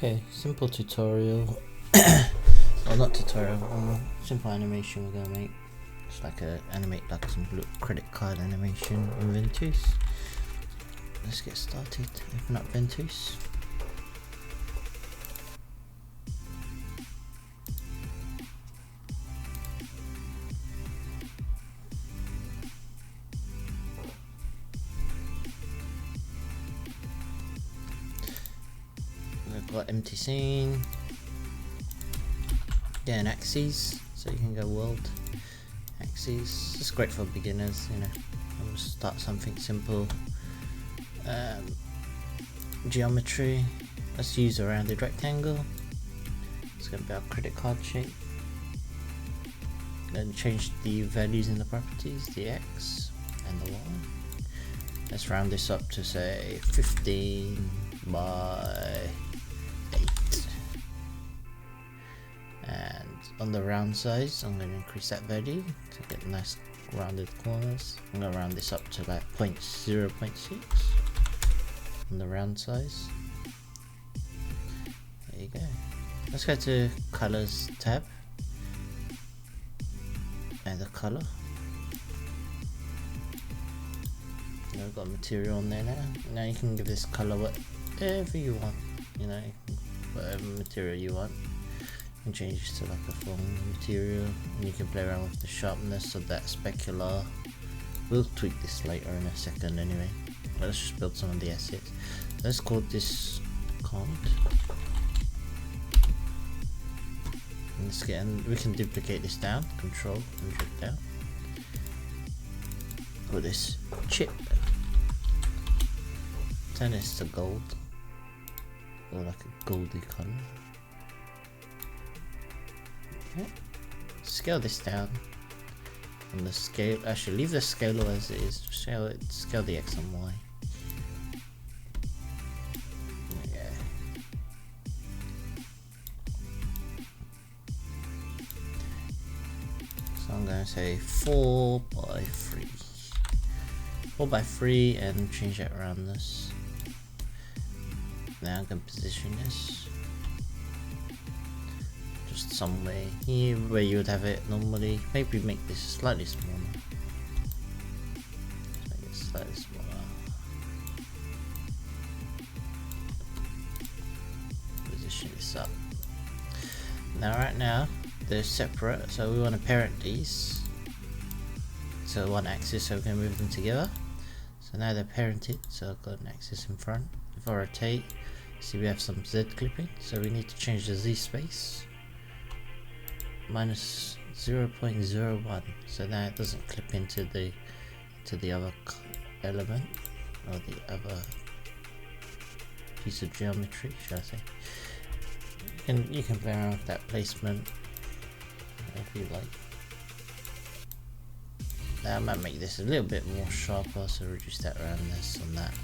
Okay, simple tutorial. Well, not tutorial, simple animation we're gonna make. It's like animate like some credit card animation in Ventuz. Let's get started. Open up Ventuz. We've got empty scene. Yeah, an axes, so you can go world. Axes. It's great for beginners, you know. We'll start something simple. Geometry. Let's use a rounded rectangle. It's going to be our credit card shape. Then change the values in the properties, the X and the Y. Let's round this up to say 15 by 8. And on the round size, I'm going to increase that value to get nice rounded corners. I'm going to round this up to like 0.6 on the round size. There you go. Let's go to colors tab and the color. Now we've got material on there now. Now you can give this color whatever you want, you know, whatever material you want. You can change this to like a foam material, and you can play around with the sharpness of that specular. We'll tweak this later in a second anyway. Let's just build some of the assets. Let's call this card. Let's get, and we can duplicate this down. Control and drag down. Put this chip. Turn this to gold, or like a goldy color. Okay. Scale this down. And the scale, actually leave the scale as it is. Scale the X and Y. Yeah. So I'm going to say 4 by 3. 4 by 3 and change that roundness. Now I'm going to position this just somewhere here where you would have it normally. Maybe make this slightly smaller. Make it slightly smaller. Position this up. Now right now they're separate, so we want to parent these. So one axis, so we can move them together. So now they're parented, so I've got an axis in front. If I rotate, see we have some Z clipping, so we need to change the Z space. Minus 0.01, so now it doesn't clip into the other element, or the other piece of geometry, should I say. You can play around with that placement if you like. Now I might make this a little bit more sharper, so reduce that roundness on that.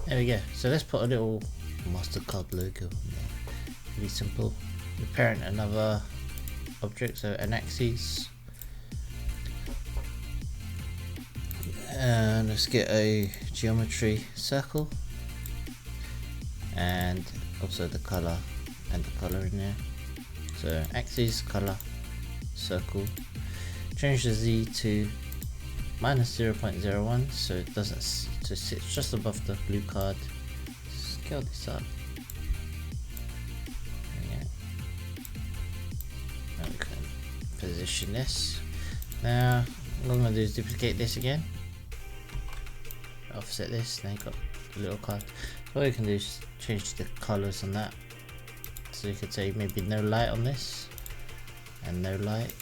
There we go. So let's put a little MasterCard logo on there. Really simple. We parent another object, so an axis. And let's get a geometry circle. And also the color and the color in there. So axis, color, circle. Change the Z to minus 0.01 so it doesn't, so it sits just above the blue card. Scale this up. Yeah. Now we can position this. Now what I'm going to do is duplicate this again. Offset this. Now you've got the little card. So what you can do is change the colors on that. So you could say maybe no light on this and no light.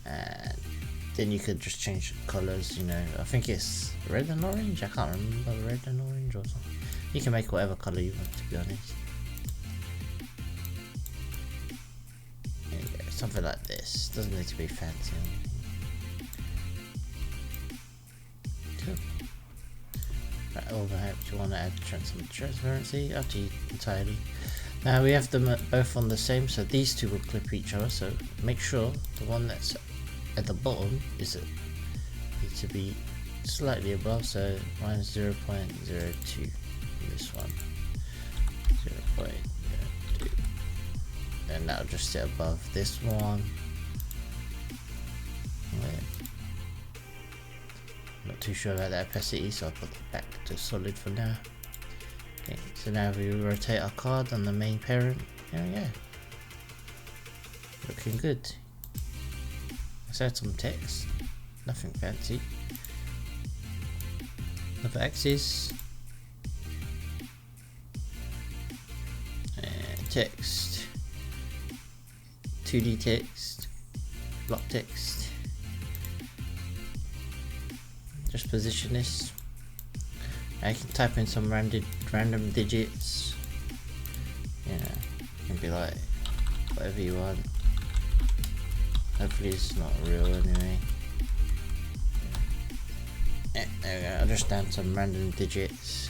And then you could just change the colors, you know, I think it's red and orange, I can't remember, red and orange or something. You can make whatever color you want, to be honest. There you go, something like this, doesn't need to be fancy. Cool. Right, overhead, do you want to add some transparency? Up to you entirely. Now we have them both on the same, so these two will clip each other, so make sure the one that's at the bottom needs to be slightly above, so minus 0.02. This one 0.02, and that'll just sit above this one. Not too sure about the opacity, so I'll put it back to solid for now. Okay, so now we rotate our card on the main parent. There we go. Looking good. Let's add some text. Nothing fancy. Another axis. And text. 2D text. Block text. Just position this. I can type in some random digits. You know, it can be like whatever you want. Hopefully it's not real anyway. There we go. I'll just down some random digits.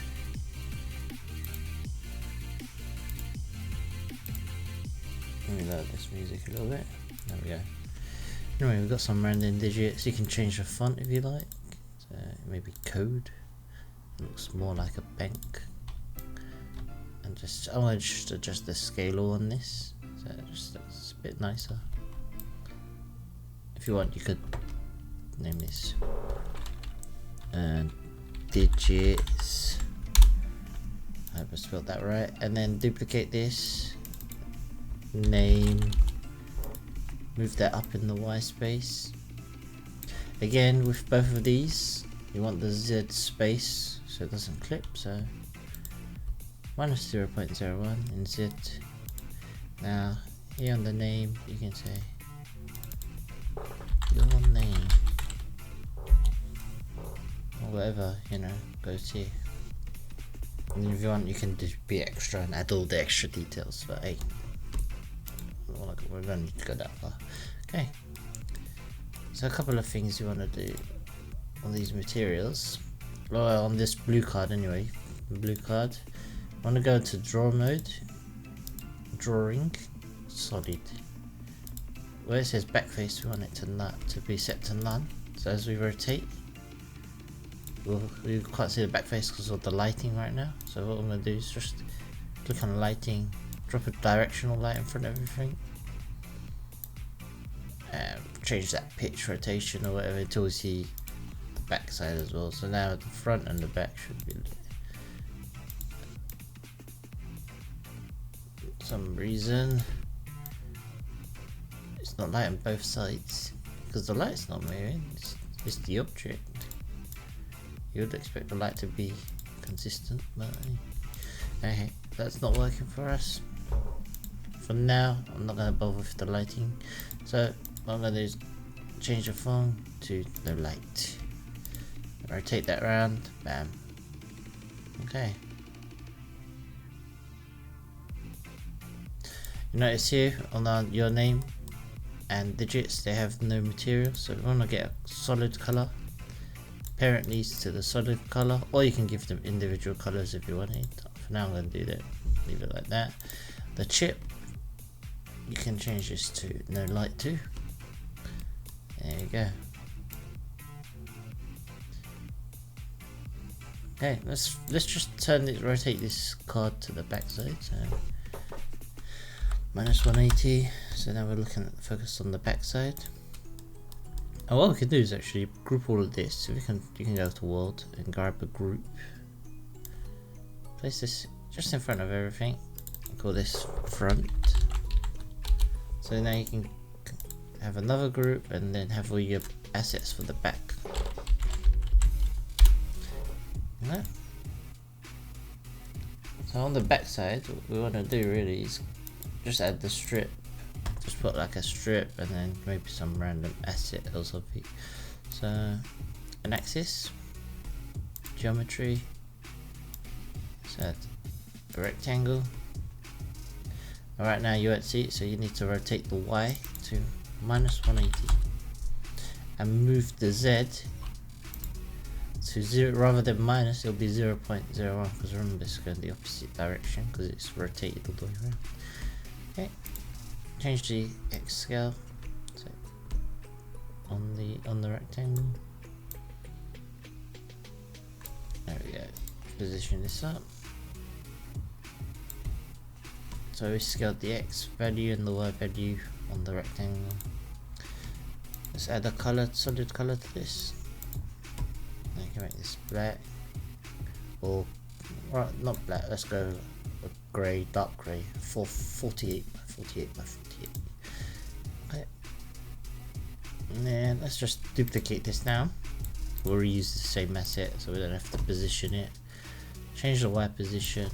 Let me load this music a little bit. There we go. Anyway, we've got some random digits. You can change the font if you like. So maybe code. Looks more like a bank. And just I want to just adjust the scale on this, so it just looks a bit nicer. If you want, you could name this digits. I hope I spelled that right. And then duplicate this. Name. Move that up in the Y space. Again, with both of these, you want the Z space so it doesn't clip. So minus 0.01 in Z. Now here on the name, you can say your name or whatever, you know, goes here. And if you want, you can just be extra and add all the extra details. But hey, we don't need to go that far. Okay, so a couple of things you want to do on these materials. Well, on this blue card anyway, the blue card, I want to go to draw mode, drawing, solid. Where it says backface, we want it to be set to none. So as we rotate, we can't see the backface because of the lighting right now. So what I'm going to do is just click on lighting, drop a directional light in front of everything, and change that pitch rotation or whatever until we see the back side as well. So now the front and the back should be lit. For some reason it's not light on both sides because the light's not moving, it's the object. You would expect the light to be consistent, but okay, that's not working for us. For now, I'm not going to bother with the lighting. So what I'm going to do is change the phone to no light. Rotate that around, bam. Okay. You notice here on your name and digits, they have no material. So if you want to get a solid color, parent leads to the solid color, or you can give them individual colors if you want it. For now, I'm going to do that. Leave it like that. The chip, you can change this to no light too. There you go. Okay, let's just rotate this card to the back side. So minus 180. So now we're looking at focus on the back side. And what we can do is actually group all of this. So you can go to world and grab a group. Place this just in front of everything. Call this front. So now you can have another group and then have all your assets for the back. Yeah. So on the back side, what we want to do really is just add the strip. Just put like a strip and then maybe some random asset or something. So an axis, geometry, set a rectangle. Alright, now you won't see it, so you need to rotate the Y to minus 180 and move the Z to 0 rather than minus. It'll be 0.01 because remember it's going the opposite direction because it's rotated all the way around. Okay, change the X scale so on the rectangle. There we go. Position this up. So we scaled the X value and the Y value on the rectangle. Let's add a color, solid color to this. I can make this black, or right, not black. Let's go a grey, dark grey, 48 by 48 by 48. Okay. And then let's just duplicate this now. We'll reuse the same asset, so we don't have to position it. Change the Y position.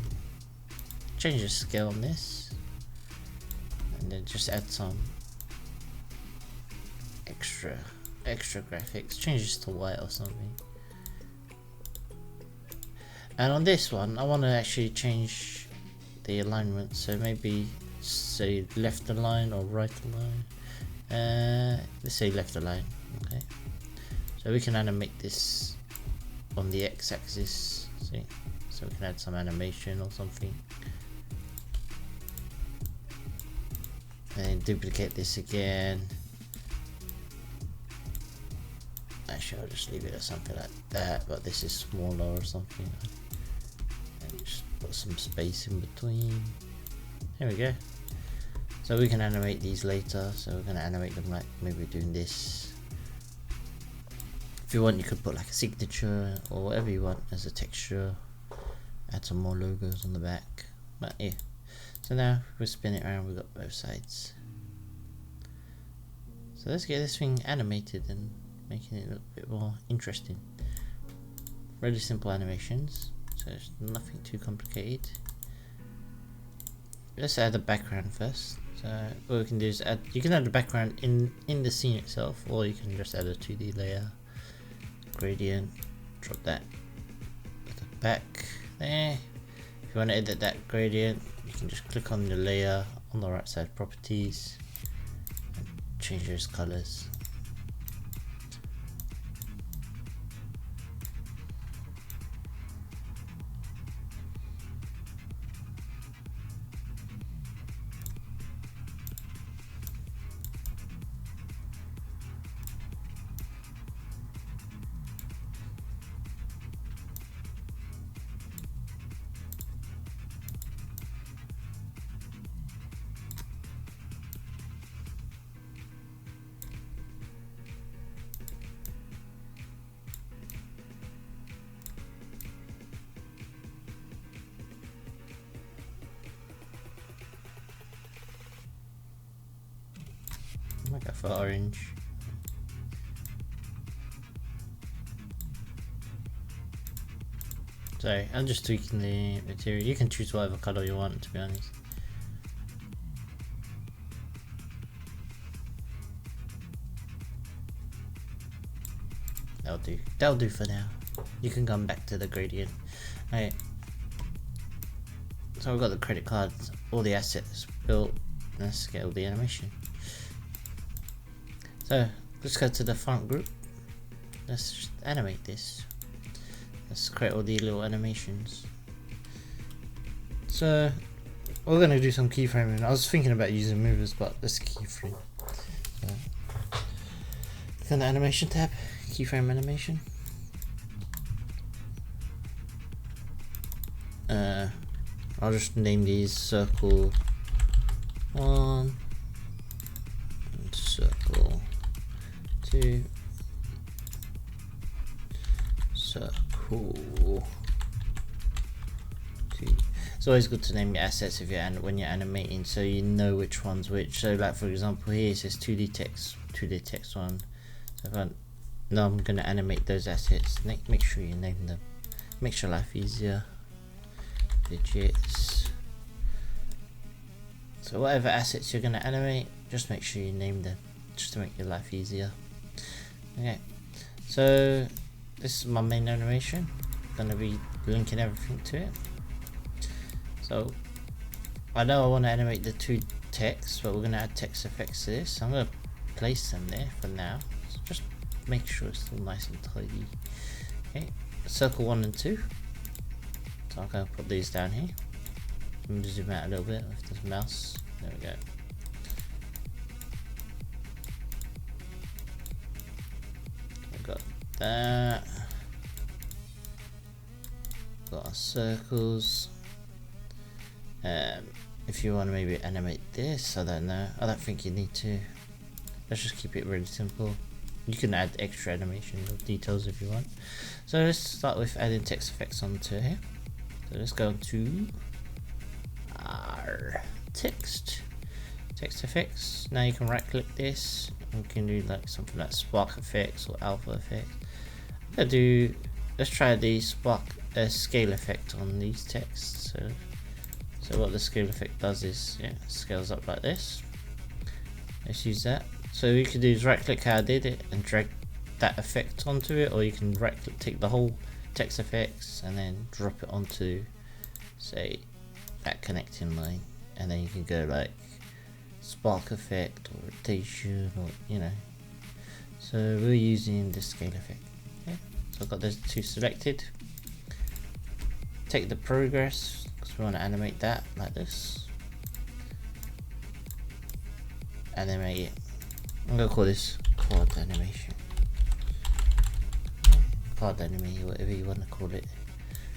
Change the scale on this, and then just add some extra graphics. Change this to white or something. And on this one, I want to actually change the alignment. So maybe say left align or right align. Let's say left align. Okay. So we can animate this on the x-axis. See, so we can add some animation or something. And duplicate this again. Actually, I'll just leave it at something like that, but this is smaller or something. And just put some space in between. There we go. So we can animate these later. So we're gonna animate them like maybe doing this. If you want, you could put like a signature or whatever you want as a texture. Add some more logos on the back. But yeah. So now if we spin it around, we've got both sides. So let's get this thing animated and making it a little bit more interesting. Really simple animations, so it's nothing too complicated. Let's add a background first. So what we can do is add, you can add the background in the scene itself, or you can just add a 2D layer, gradient, drop that at the back there. If you want to edit that gradient, you can just click on the layer on the right side, properties, and change those colors. I might go for orange. Sorry, I'm just tweaking the material. You can choose whatever color you want, to be honest. That'll do. That'll do for now. You can come back to the gradient. Alright. So I've got the credit cards, all the assets built. Let's get all the animation. So let's go to the front group. Let's just animate this. Let's create all the little animations. So we're gonna do some keyframing. I was thinking about using movers, but let's keyframe. So, click on the animation tab, keyframe animation. I'll just name these circle 1 and circle 2, circle 2. It's always good to name your assets if you're when you're animating, so you know which one's which. So like for example here it says 2D text 1. So if now I'm going to animate those assets, make sure you name them. Makes your life easier. Digits. So whatever assets you're going to animate, just make sure you name them, just to make your life easier. Okay, so this is my main animation. I'm going to be linking everything to it. So I know I want to animate the two texts, but we're going to add text effects to this. So I'm going to place them there for now. So just make sure it's still nice and tidy. Okay, circle 1 and 2. So I'm going to put these down here. I'm going to zoom out a little bit with the mouse. There we go. I've got that. got our circles. If you want to maybe animate this, I don't know. I don't think you need to. Let's just keep it really simple. You can add extra animation or details if you want. So let's start with adding text effects onto here. So let's go to our text effects. Now you can right click this. You can do like something like spark effects or alpha effects. Let's try the scale effect on these texts. So what the scale effect does is, yeah, scales up like this. Let's use that. So you can do is right click how I did it and drag that effect onto it, or you can right click, take the whole text effects and then drop it onto, say, that connecting line, and then you can go like spark effect or rotation, or you know. So we're using the scale effect. Okay. So I've got those two selected. Take the progress because we want to animate that like this, and then make it. I'm gonna call this card animation. Card animation, whatever you want to call it.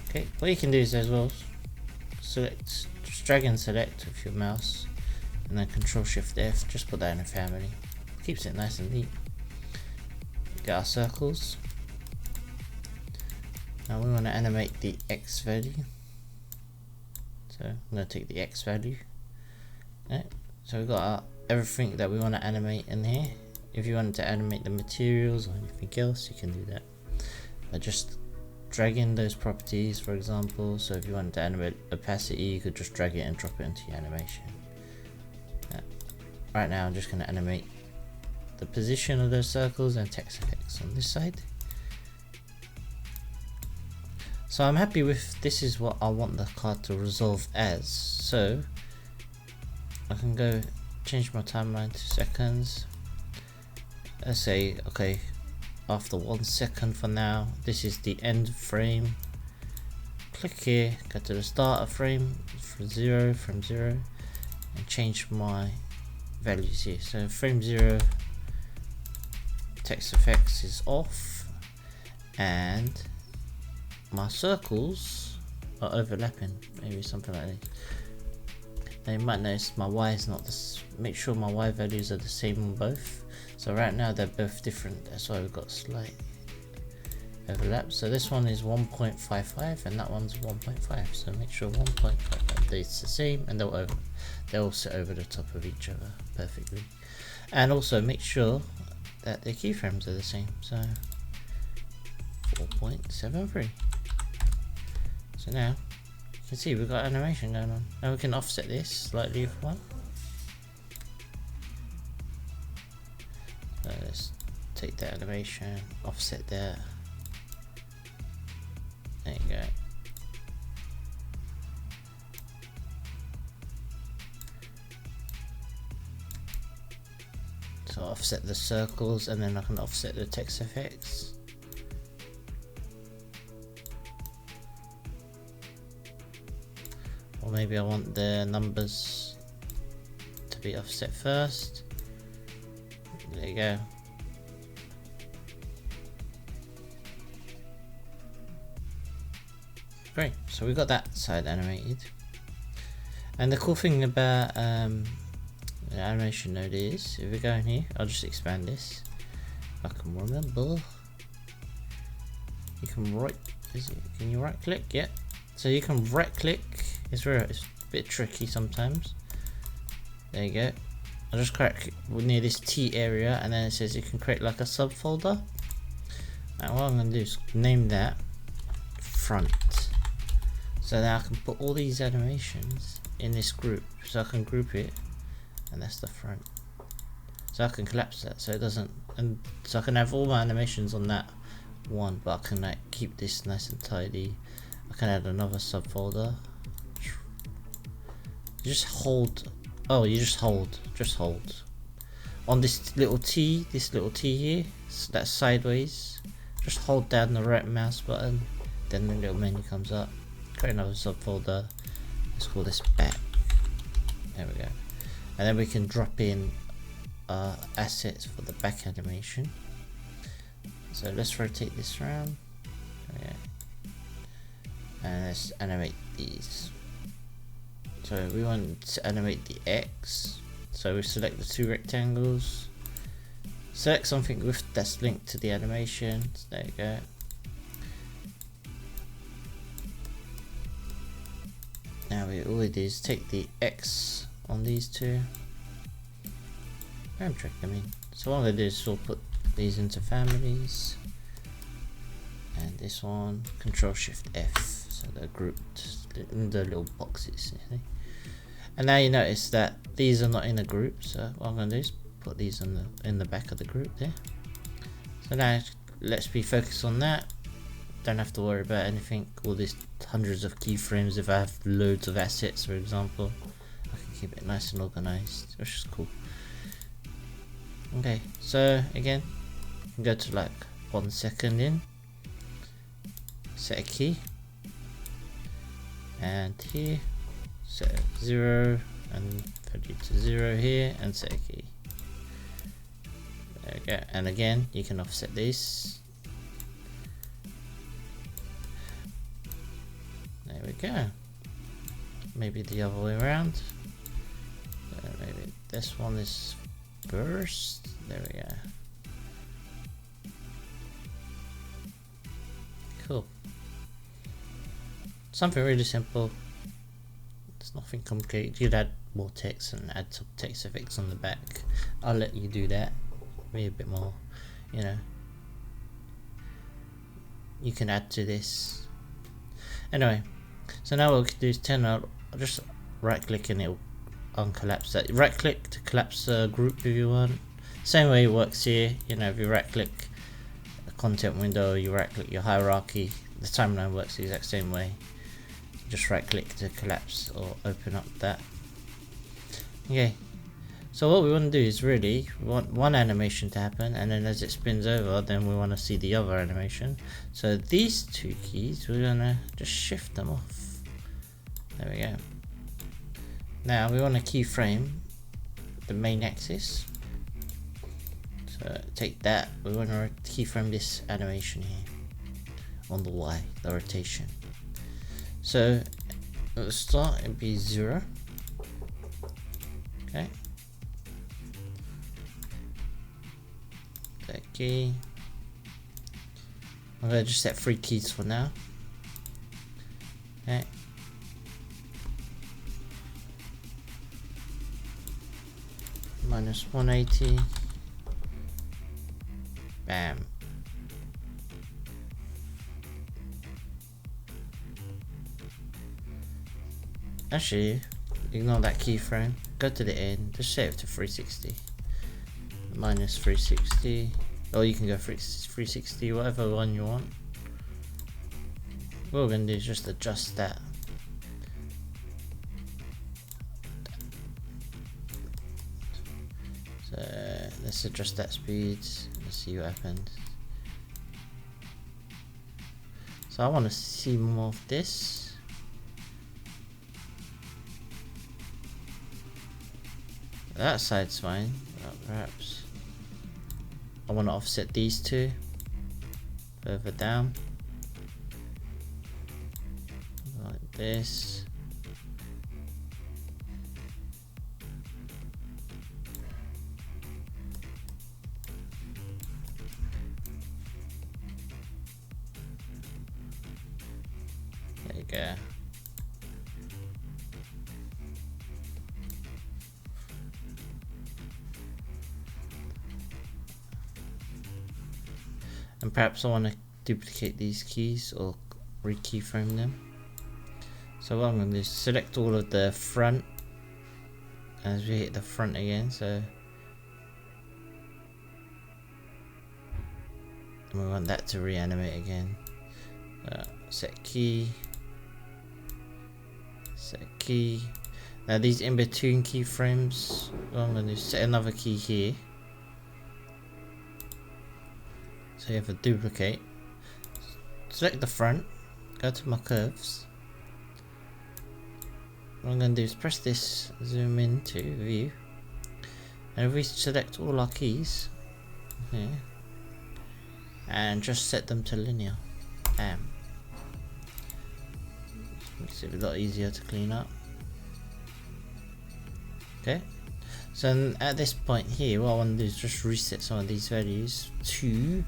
Okay, what you can do is as well, select, just drag and select with your mouse, and then Control Shift F. Just put that in a family. Keeps it nice and neat. Get our circles. Now we want to animate the X value. So I'm gonna take the X value. Okay, so we've got our everything that we want to animate in here. If you wanted to animate the materials or anything else, you can do that. But just drag in those properties, for example. So if you wanted to animate opacity, you could just drag it and drop it into your animation. Right now I'm just going to animate the position of those circles and text effects on this side. So I'm happy with this. Is what I want the card to resolve as. So I can go change my timeline to seconds. Let's say, okay, after 1 second for now, this is the end frame. Click here, go to the start of frame from zero, and change my values here. So frame 0, text effects is off, and my circles are overlapping, maybe something like that. Now you might notice my Y is not this. Make sure my Y values are the same on both. So right now they're both different. That's why we've got slight overlap. So this one is 1.55 and that one's 1.5. So make sure 1.55 is the same, and they'll sit over the top of each other perfectly. And also make sure that the keyframes are the same. So 4.73. So now you can see we've got animation going on. Now we can offset this slightly if we want. So let's take that animation, offset that. There you go. So offset the circles, and then I can offset the text effects. Or maybe I want the numbers to be offset first. There you go. Great, so we got that side animated. And the cool thing about the animation node is, if we go in here, I'll just expand this. If I can remember, you can can you right click? Yeah. So you can right click. It's a bit tricky sometimes. There you go. I'll just crack near this T area, and then it says you can create like a subfolder. And what I'm going to do is name that front. So now I can put all these animations in this group. So I can group it, and that's the front. So I can collapse that so it doesn't, and so I can have all my animations on that one, but I can like keep this nice and tidy. I can add another subfolder. You just hold. Oh, you just hold on this little T here, so that's sideways. Just hold down the right mouse button, then the little menu comes up. Create another subfolder. Let's call this back. There we go. And then we can drop in assets for the back animation. So let's rotate this around. Okay. And let's animate these. So we want to animate the X. So we select the two rectangles. Select something that's linked to the animation. So there you go. Now all we do is take the X on these two. I'm tricking. So what I'm going to do is we'll put these into families. And this one, Control Shift F. So they're grouped in the little boxes. You see? And now you notice that these are not in a group. So what I'm going to do is put these in the back of the group there. So now let's be focused on that. Don't have to worry about anything, all these hundreds of keyframes. If I have loads of assets, for example, I can keep it nice and organized, which is cool. Okay, so again, go to like 1 second in, set a key, and here, set 0 and value to 0 here, and set a key. There we go, and again, you can offset this. There we go. Maybe the other way around. Maybe this one is first. There we go. Cool. Something really simple. It's nothing complicated. You'd add more text and add some text effects on the back. I'll let you do that. Maybe a bit more, you know. You can add to this. Anyway. So now what we can do is turn out, just right click and it'll uncollapse that. Right click to collapse a group if you want. Same way it works here, you know, if you right click a content window, you right click your hierarchy, the timeline works the exact same way. Just right click to collapse or open up that. Okay, so what we want to do is really, we want one animation to happen, and then as it spins over, then we want to see the other animation. So these two keys, we're going to just shift them off. There we go. Now we want to keyframe the main axis. So take that, we want to keyframe this animation here on the Y, the rotation. So at the start it'd be 0. Okay. That key. I'm going to just set 3 keys for now. Okay. Minus 180. Bam. Actually, ignore that keyframe. Go to the end. Just set it to 360. Minus 360. Or you can go 360, whatever one you want. What we're going to do is just adjust that. So let's adjust that speed. Let's see what happens. So I want to see more of this. That side's fine. Perhaps I want to offset these two further down like this. There you go. And perhaps I want to duplicate these keys or re-keyframe them. So what I'm going to do is select all of the front as we hit the front again. So and we want that to reanimate again. Set key. Set key. Now these in between keyframes, what I'm going to do is set another key here. So you have a duplicate. Select the front, go to my curves. What I'm going to do is press this, zoom into view, and if we select all our keys here and just set them to linear, bam. Makes it a lot easier to clean up. Okay, so at this point here, what I want to do is just reset some of these values to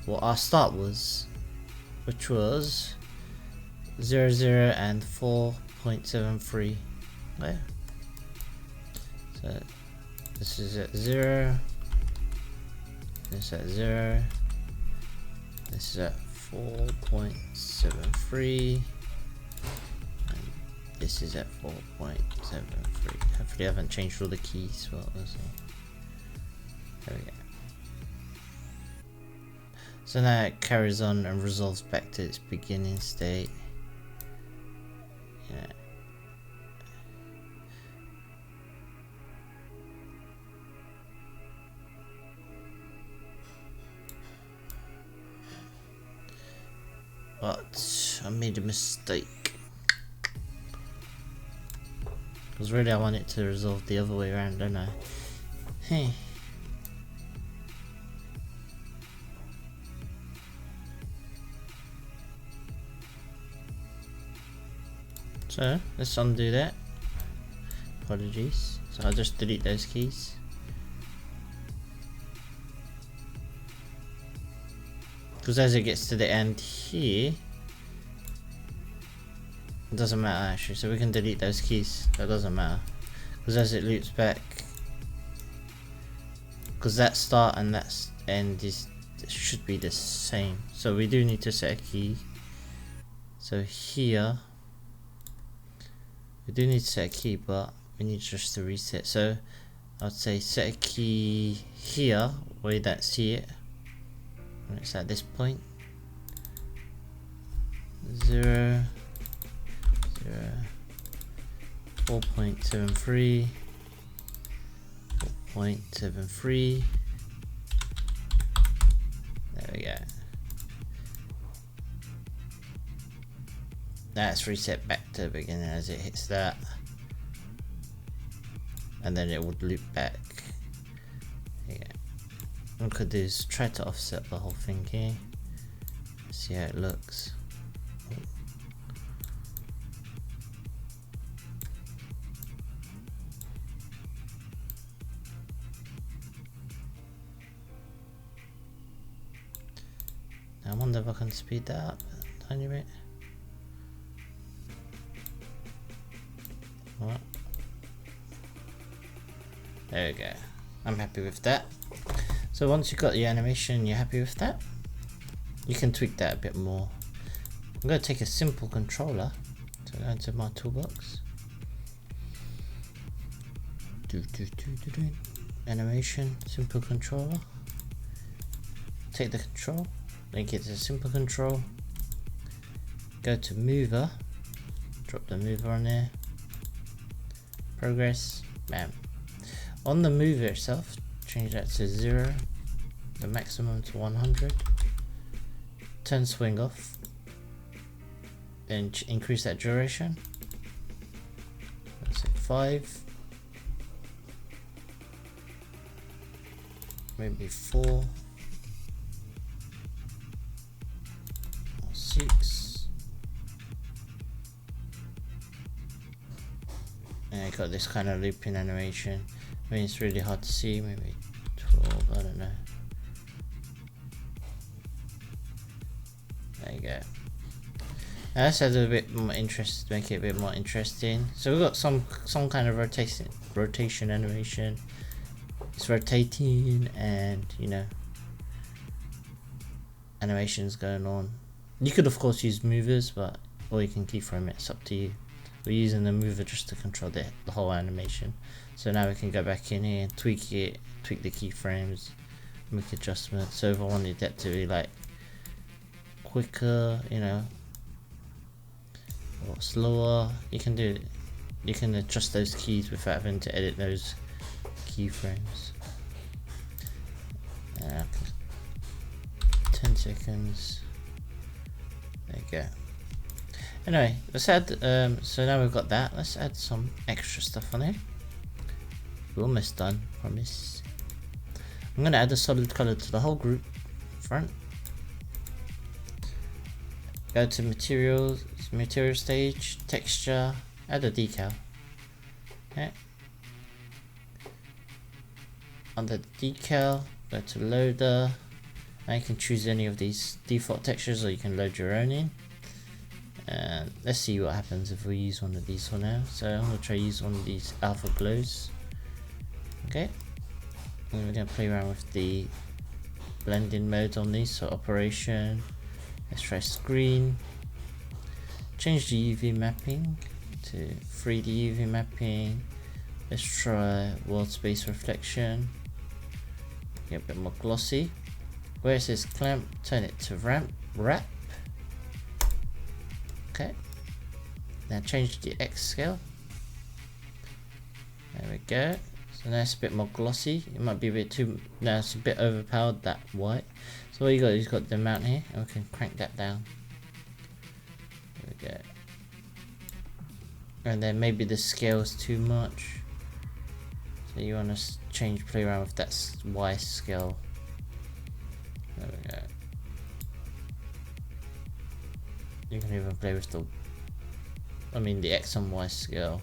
what our start was, which was 0, 0 and 4.73. Okay, so this is at 0, this is at 0, this is at 4.73, and this is at 4.73. Hopefully I haven't changed all the keys. What was it? There we go. So now it carries on and resolves back to its beginning state. Yeah. But I made a mistake. Because really I want it to resolve the other way around, don't I? Hey. So let's undo that. Apologies. So I'll just delete those keys. Because as it gets to the end here, it doesn't matter actually, so we can delete those keys. That doesn't matter, because as it loops back, because that start and that end should be the same. So we do need to set a key. So here we do need to set a key, but we need just to reset. So I'd say set a key here where you don't see it. When it's at this point, 0, 0, 4.73, 4.73. There we go. That's reset back to the beginning as it hits that, and then it would loop back. There you go. What I could do is try to offset the whole thing here. See how it looks. Now I wonder if I can speed that up a tiny bit. What? There we go. I'm happy with that. So once you've got the animation, you're happy with that, you can tweak that a bit more. I'm going to take a simple controller, so go into my toolbox, animation, simple controller, take the control, link it to simple control, go to mover, drop the mover on there, progress, bam. On the mover itself, change that to 0, the maximum to 100, turn swing off, then increase that duration, let's say 5, maybe 4 or 6, and I got this kind of looping animation. I mean, it's really hard to see, maybe 12, I don't know. There you go. Now let's add a bit more interest, make it a bit more interesting. So we've got some kind of rotation animation. It's rotating, and you know, animations going on. You could of course use movers, but or you can keyframe it. It's up to you. We're using the mover just to control the whole animation. So now we can go back in here and tweak it, tweak the keyframes, make adjustments. So if I wanted that to be like quicker, you know, or slower, you can do it. You can adjust those keys without having to edit those keyframes. 10 seconds. There you go. Anyway, let's add, so now we've got that, let's add some extra stuff on here. We're almost done, promise. I'm going to add a solid color to the whole group front. go to materials, material stage, texture, add a decal. Okay. Under the decal, go to loader, and you can choose any of these default textures or you can load your own in. And let's see what happens if we use one of these for now. So I'm going to try use one of these alpha glows. Okay, and we're going to play around with the blending modes on these. So operation, let's try screen, change the UV mapping to 3D UV mapping. Let's try world space reflection, get a bit more glossy. Where it says clamp, turn it to wrap. Okay, now change the X scale. There we go. So now it's a bit more glossy. It might be a bit too, now it's a bit overpowered, that white. So what you got is got the amount here, and we can crank that down. There we go. And then maybe the scale is too much. So you want to change, play around with that Y scale. There we go. You can even play with the, the X and Y scale.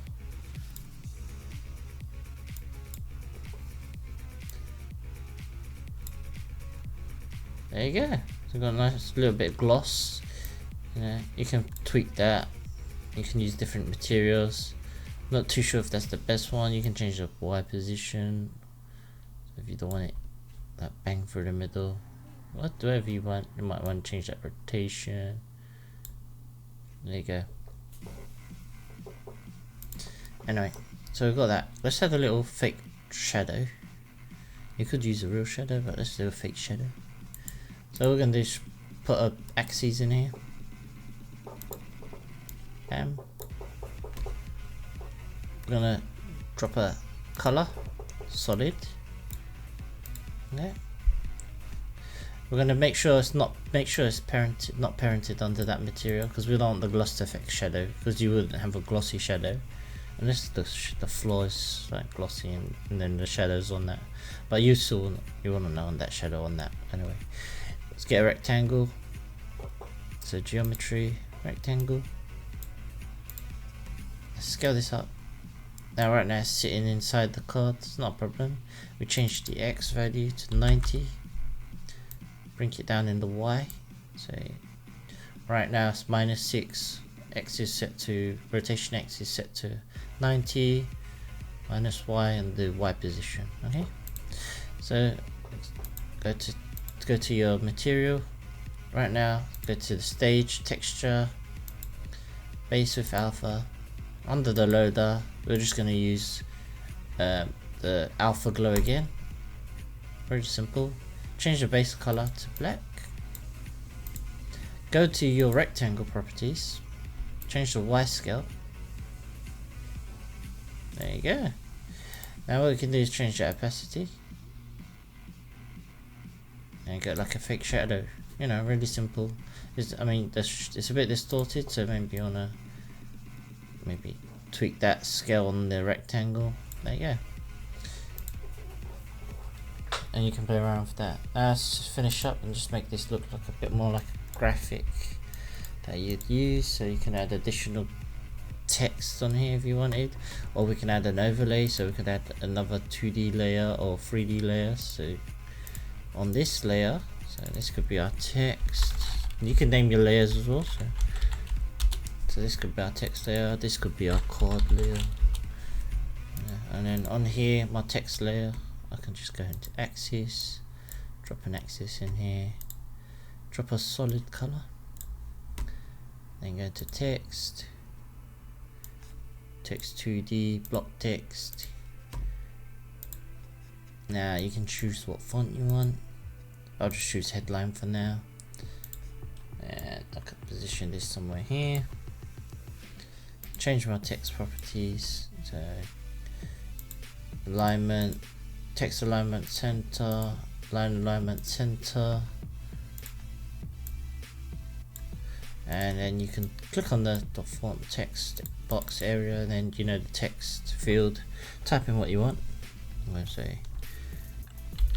There you go. So we've got a nice little bit of gloss. You can tweak that. You can use different materials. Not too sure if that's the best one. You can change the Y position if you don't want it that bang through the middle. Whatever you want. You might want to change that rotation. There you go. Anyway, so we've got that. Let's add a little fake shadow. You could use a real shadow, but let's do a fake shadow. So we're going to just put our axes in here. Bam. We're going to drop a color, solid. Okay. We're going to make sure it's parented under that material, because we don't want the gloss effect shadow, because you wouldn't have a glossy shadow unless the floor is like glossy and then the shadows on that. But you want to know on that shadow on that. Anyway, let's get a rectangle. So geometry, rectangle. Let's scale this up. Now right now it's sitting inside the card. It's not a problem. We change the X value to 90. Bring it down in the Y. So right now it's -6. X is set to, rotation X is set to 90, minus Y and the Y position. Okay. So go to your material. Right now go to the stage, texture, base with alpha. Under the loader we're just going to use the alpha glow again. Very simple. Change the base color to black. Go to your rectangle properties, change the Y scale. There you go. Now what we can do is change the opacity and get like a fake shadow. You know, really simple. It's a bit distorted, so maybe you wanna tweak that scale on the rectangle. There you go. And you can play around with that. Now let's just finish up and just make this look like a bit more like a graphic that you'd use. So you can add additional text on here if you wanted, or we can add an overlay, so we could add another 2D layer or 3D layer. So on this layer, so this could be our text. You can name your layers as well. So this could be our text layer, this could be our card layer, and then on here my text layer, I can just go into axis, drop an axis in here, drop a solid color, then go to text, text 2D, block text. Now you can choose what font you want. I'll just choose headline for now, and I can position this somewhere here. Change my text properties, so alignment, text alignment center, line alignment center, and then you can click on the font text box area, and then the text field, type in what you want. I'm going to say,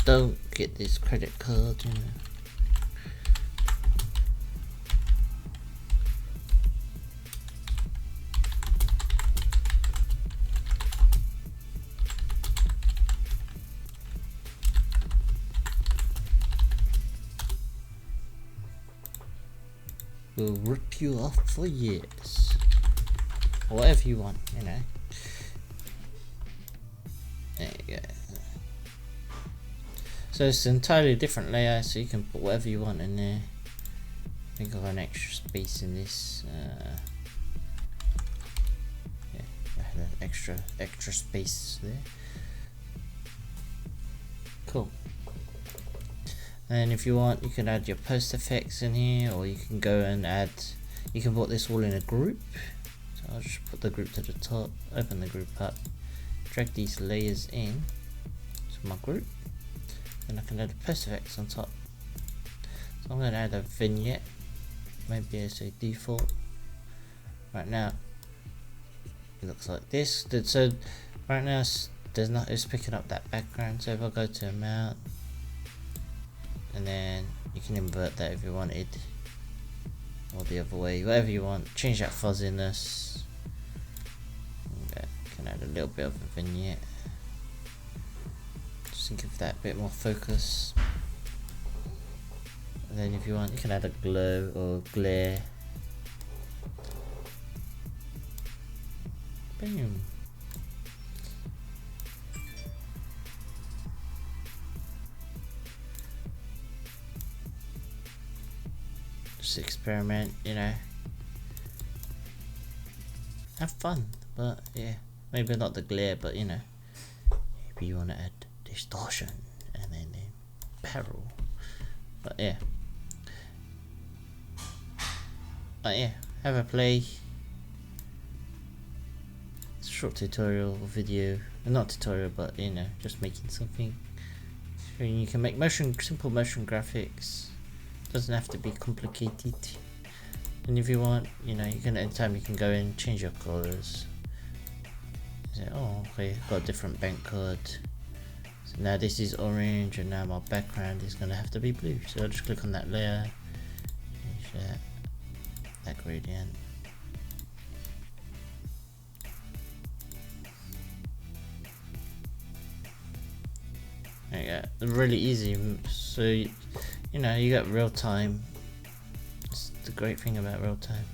don't get this credit card, will rip you off for years. Whatever you want, you know. There you go. So it's an entirely different layout, so you can put whatever you want in there. I think I've got an extra space in this. Yeah, I had an extra space there. Cool. And if you want, you can add your post effects in here, or you can go and add. You can put this all in a group. So I'll just put the group to the top. Open the group up. Drag these layers in to my group. And I can add a post effects on top. So I'm going to add a vignette, maybe as a default. Right now it looks like this. So right now it's picking up that background. So if I go to amount, and then you can invert that if you wanted, or the other way, whatever you want. Change that fuzziness. Okay, can add a little bit of a vignette. Just give that a bit more focus. And then if you want, you can add a glow or glare. Boom. Just experiment, you know. Have fun, but yeah, maybe not the glare, but you know, maybe you want to add distortion and then barrel. But yeah, have a play. It's a short tutorial video, not tutorial, but you know, just making something. And you can make simple motion graphics. Doesn't have to be complicated. And if you want, you know, you can anytime you can go in, change your colors. Say, oh, okay, got a different bank card. So now this is orange, and now my background is gonna have to be blue. So I'll just click on that layer, change that gradient. There you go. Really easy. So you know, you got real time. It's the great thing about real time.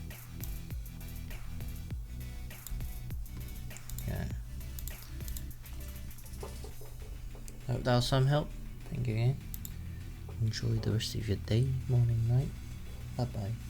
Yeah. Hope that was some help. Thank you again. Enjoy the rest of your day, morning, night. Bye bye.